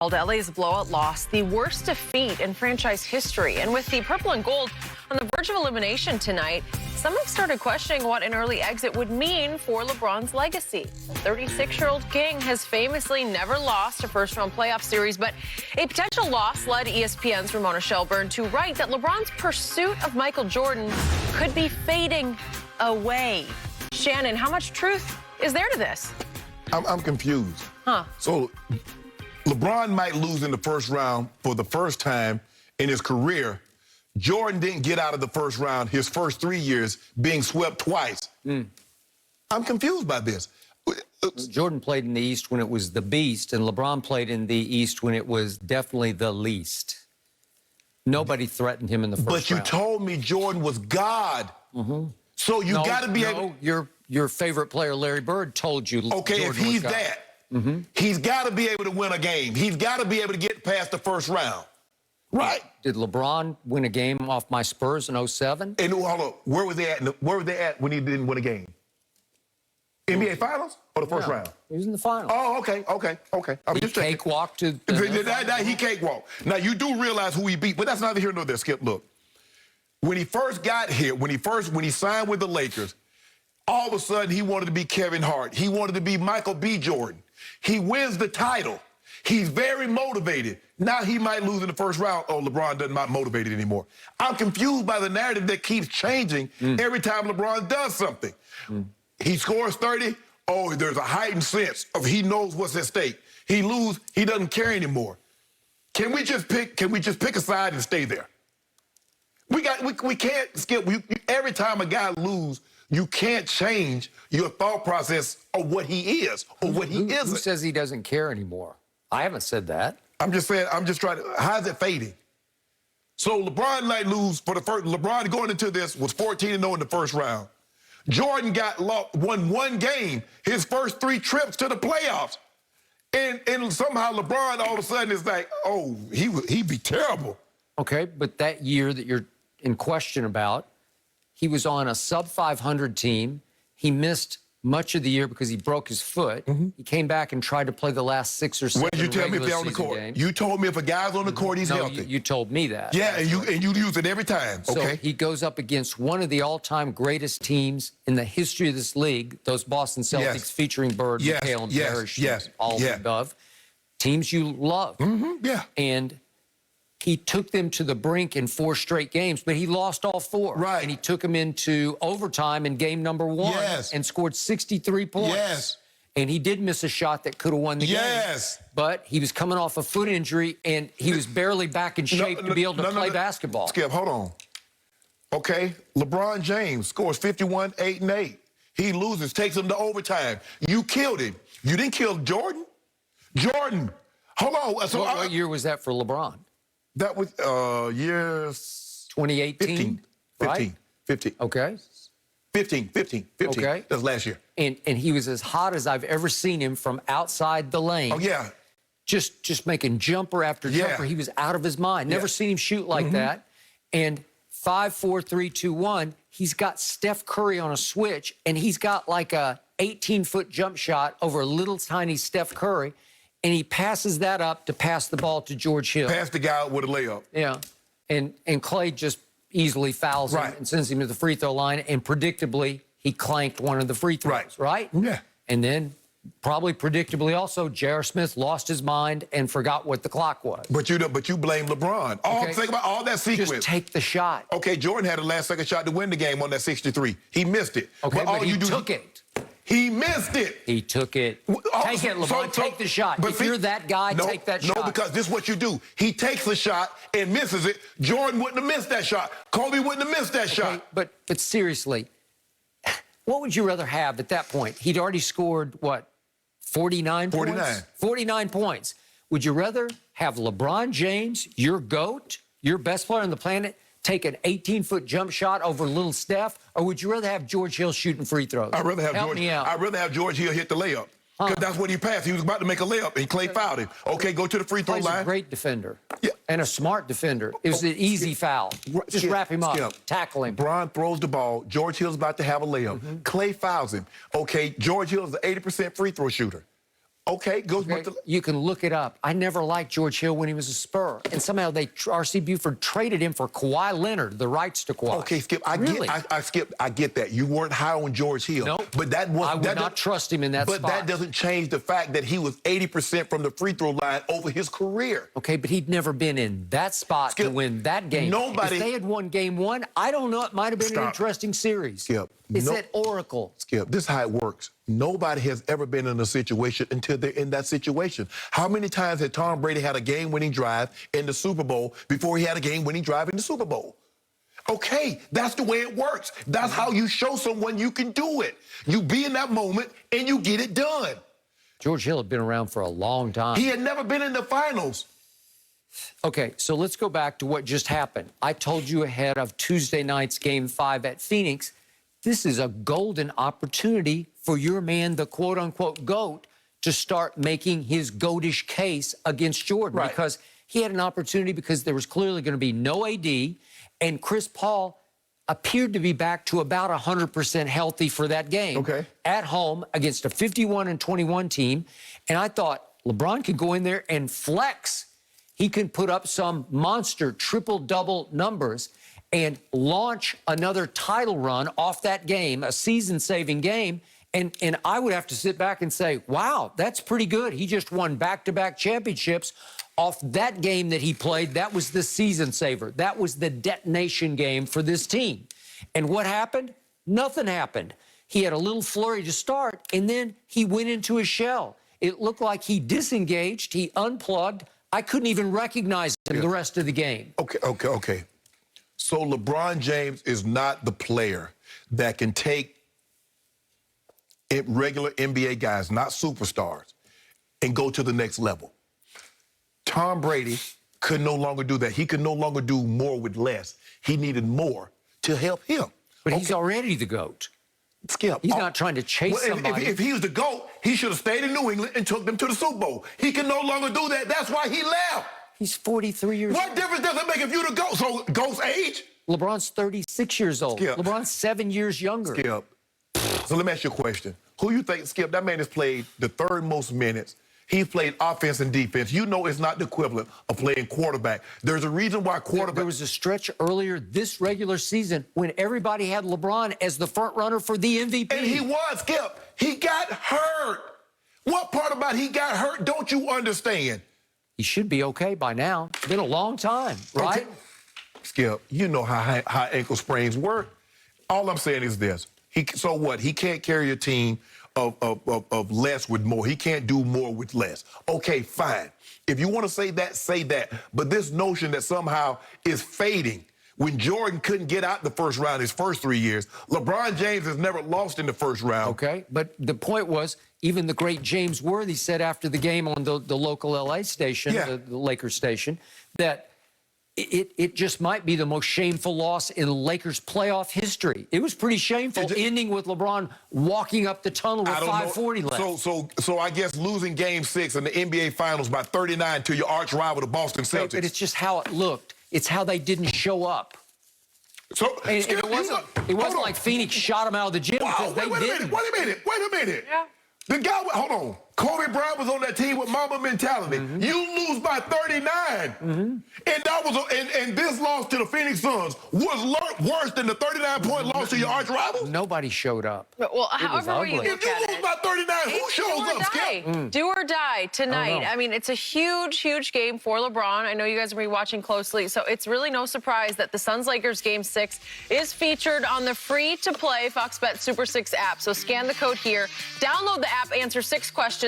Called LA's blowout loss the worst defeat in franchise history. And with the purple and gold on the verge of elimination tonight, some have started questioning what an early exit would mean for LeBron's legacy. The 36-year-old King has famously never lost a first-round playoff series, but a potential loss led ESPN's Ramona Shelburne to write that LeBron's pursuit of Michael Jordan could be fading away. Shannon, how much truth is there to this? I'm confused. So LeBron might lose in the first round for the first time in his career. Jordan didn't get out of the first round his first 3 years, being swept twice. I'm confused by this. Jordan played in the East when it was the beast, and LeBron played in the East when it was definitely the least. Nobody threatened him in the first round. But you told me Jordan was God. So you got to be able... Your favorite player, Larry Bird, told you Okay, Jordan if he's was God. that, he's got to be able to win a game. He's got to be able to get past the first round. Right. Did LeBron win a game off my Spurs in 07? And hold on, where was they at? Where were they at when he didn't win a game? NBA Finals or the first round? He was in the finals. Oh, okay. I'm He just saying. cakewalked to He cakewalked. Now, you do realize who he beat, but that's neither here nor there, Skip. Look, when he first got here, when he signed with the Lakers, all of a sudden he wanted to be Kevin Hart. He wanted to be Michael B. Jordan. He wins the title. He's very motivated. Now he might lose in the first round. Oh, LeBron doesn't not motivated anymore. I'm confused by the narrative that keeps changing every time LeBron does something. He scores 30. Oh, there's a heightened sense of he knows what's at stake. He loses, he doesn't care anymore. Can we just pick a side and stay there? We can't, Skip. Every time a guy loses, you can't change your thought process of what he is or what he isn't. Who says he doesn't care anymore? I haven't said that. I'm just saying, I'm just trying to, how's it fading? So LeBron might lose for the first, LeBron going into this was 14-0 in the first round. Jordan won one game, his first 3 trips to the playoffs. And somehow LeBron all of a sudden is like, oh, he'd be terrible. Okay, but that year that you're in question about, he was on a sub-500 team. He missed much of the year because he broke his foot. He came back and tried to play the last 6 or 7 What did you tell me if they're on the court? Games. You told me if a guy's on the court, he's healthy. You told me that. Yeah, and you use it every time. So Okay. he goes up against one of the all-time greatest teams in the history of this league, those Boston Celtics featuring Bird, McHale, and Parrish, all of the above. Teams you love. And he took them to the brink in 4 straight games, but he lost all 4. Right. And he took them into overtime in game number 1 and scored 63 points. And he did miss a shot that could have won the game. But he was coming off a foot injury, and he was barely back in shape to be able to play basketball. Skip, hold on. Okay, LeBron James scores 51, 8, and 8. He loses, takes him to overtime. You killed him. You didn't kill Jordan. Jordan, hold on. So what year was that for LeBron? That was years 2018, 15. Okay. 15. Okay. That was last year. And he was as hot as I've ever seen him from outside the lane. Oh, yeah. Just making jumper after jumper. He was out of his mind. Never seen him shoot like that. And 5, 4, 3, 2, 1, he's got Steph Curry on a switch, and he's got like a 18-foot jump shot over a little tiny Steph Curry. And he passes that up to pass the ball to George Hill. Pass the guy out with a layup. Yeah. And Clay just easily fouls him and sends him to the free throw line. And predictably, he clanked one of the free throws, right? Yeah. And then, probably predictably also, J.R. Smith lost his mind and forgot what the clock was. But you blame LeBron. Think about all that sequence. Just take the shot. Okay, Jordan had a last-second shot to win the game on that 63. He missed it. Okay, but he took it. He missed it. He took it. Take it, LeBron. Take the shot. If you're that guy, take that shot. No, because this is what you do. He takes the shot and misses it. Jordan wouldn't have missed that shot. Kobe wouldn't have missed that shot. But seriously, what would you rather have at that point? He'd already scored, what, 49 points? 49 points. Would you rather have LeBron James, your GOAT, your best player on the planet, take an 18-foot jump shot over little Steph, or would you rather have George Hill shooting free throws? I'd rather have George Hill hit the layup. Because that's what he passed. He was about to make a layup, and Clay fouled him. Okay, go to the free throw line. He's a great defender. And a smart defender. It was an easy foul. Just wrap him up. Tackle him. LeBron throws the ball. George Hill's about to have a layup. Clay fouls him. Okay, George Hill's an 80% free throw shooter. Okay, goes Okay? back to... You can look it up. I never liked George Hill when he was a Spur, and somehow R.C. Buford traded him for Kawhi Leonard, the rights to Kawhi. Okay, Skip, I get that. You weren't high on George Hill. No, but that was... I would not trust him in that spot. But that doesn't change the fact that he was 80% from the free throw line over his career. Okay, but he'd never been in that spot Skip, to win that game. nobody... If they had won game one, I don't know, it might have been an interesting series. Skip. It's at Oracle. Skip, this is how it works. Nobody has ever been in a situation until they're in that situation. How many times had Tom Brady had a game-winning drive in the Super Bowl before he had a game-winning drive in the Super Bowl? Okay, that's the way it works. That's how you show someone you can do it. You be in that moment and you get it done. George Hill had been around for a long time. He had never been in the finals. Okay, so let's go back to what just happened. I told you ahead of Tuesday night's Game 5 at Phoenix, this is a golden opportunity for your man, the quote-unquote GOAT, to start making his goatish case against Jordan. Right. Because he had an opportunity because there was clearly going to be no AD, and Chris Paul appeared to be back to about 100% healthy for that game. Okay. At home against a 51-21 team. And I thought LeBron could go in there and flex. He can put up some monster triple-double numbers and launch another title run off that game, a season-saving game. And I would have to sit back and say, wow, that's pretty good. He just won back-to-back championships off that game that he played. That was the season saver. That was the detonation game for this team. And what happened? Nothing happened. He had a little flurry to start, and then he went into a shell. It looked like he disengaged. He unplugged. I couldn't even recognize him the rest of the game. Okay. So LeBron James is not the player that can take regular NBA guys, not superstars, and go to the next level. Tom Brady could no longer do that. He could no longer do more with less. He needed more to help him. But he's already the GOAT. Skip. He's not trying to chase somebody. If he was the GOAT, he should have stayed in New England and took them to the Super Bowl. He can no longer do that. That's why he left. He's 43 years old. What difference does it make if you're the GOAT? So GOAT's age? LeBron's 36 years old. Skip. LeBron's 7 years younger. Skip. So let me ask you a question. Who you think, Skip, that man has played the third most minutes. He played offense and defense. You know it's not the equivalent of playing quarterback. There's a reason why quarterback... There was a stretch earlier this regular season when everybody had LeBron as the front runner for the MVP. And he was, Skip. He got hurt. What part about he got hurt don't you understand? He should be okay by now. It's been a long time, right? Okay. Skip, you know how ankle sprains work. All I'm saying is this. So what? He can't carry a team of less with more. He can't do more with less. Okay, fine. If you want to say that, say that. But this notion that somehow is fading. When Jordan couldn't get out the first round his first 3 years, LeBron James has never lost in the first round. Okay, but the point was, even the great James Worthy said after the game on the local LA station, the Lakers station, that it just might be the most shameful loss in Lakers playoff history. It was pretty shameful, ending with LeBron walking up the tunnel with 5:40 left. So I guess losing Game 6 in the NBA Finals by 39 to your arch rival, the Boston Celtics. But it's just how it looked. It's how they didn't show up. So and it wasn't like Phoenix shot them out of the gym because they didn't. Wait a minute. Yeah. The guy, hold on. Kobe Bryant was on that team with Mamba mentality. You lose by 39. And this loss to the Phoenix Suns was worse than the 39-point loss to your arch rival? Nobody showed up. Well, however you look If you lose by 39, who shows up, Skip? Do or die tonight. I mean, it's a huge game for LeBron. I know you guys are going to be watching closely, so it's really no surprise that the Suns-Lakers Game 6 is featured on the free-to-play Fox Bet Super 6 app. So scan the code here, download the app, answer 6 questions.